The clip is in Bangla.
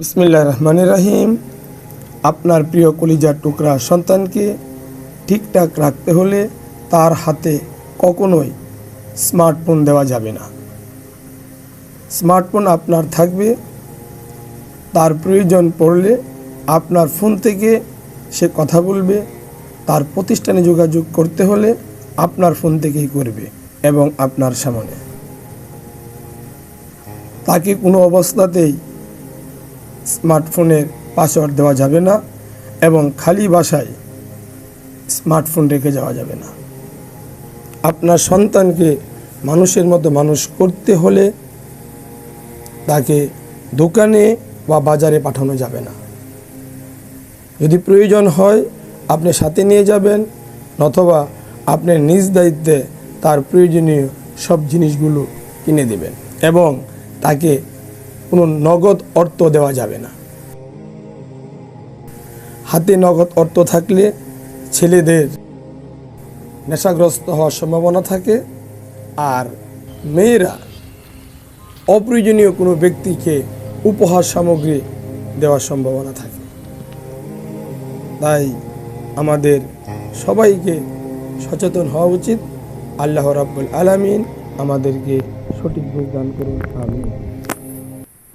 বিসমিল্লাহির রহমানির রহিম। আপনার প্রিয় কলিজার টুকরা সন্তানকে ঠিকঠাক রাখতে হলে তার হাতে কখনোই স্মার্টফোন দেওয়া যাবে না। স্মার্টফোন আপনার থাকবে, তার প্রয়োজন পড়লে আপনার ফোন থেকে সে কথা বলবে। তার প্রতিষ্ঠানে যোগাযোগ করতে হলে আপনার ফোন থেকেই করবে এবং আপনার সামনে। তাকে কোনো অবস্থাতেই স্মার্টফোনের পাসওয়ার্ড দেওয়া যাবে না এবং খালি বাসায় স্মার্টফোন রেখে যাওয়া যাবে না। আপনার সন্তানকে মানুষের মতো মানুষ করতে হলে তাকে দোকানে বা বাজারে পাঠানো যাবে না। যদি প্রয়োজন হয় আপনি সাথে নিয়ে যাবেন, অথবা আপনি নিজ দায়িত্বে তার প্রয়োজনীয় সব জিনিসগুলো কিনে দেবেন এবং তাকে কোনো নগদ অর্থ দেওয়া যাবে না। হাতে নগদ অর্থ থাকলে ছেলেদের নেশাগ্রস্ত হওয়ার সম্ভাবনা থাকে, আর মেয়েরা অপ্রয়োজনীয় কোনো ব্যক্তিকে উপহার সামগ্রী দেওয়ার সম্ভাবনা থাকে। তাই আমাদের সবাইকে সচেতন হওয়া উচিত। আল্লাহ রাব্বুল আলামিন আমাদেরকে সঠিক বুঝ দান করুন। আমিন।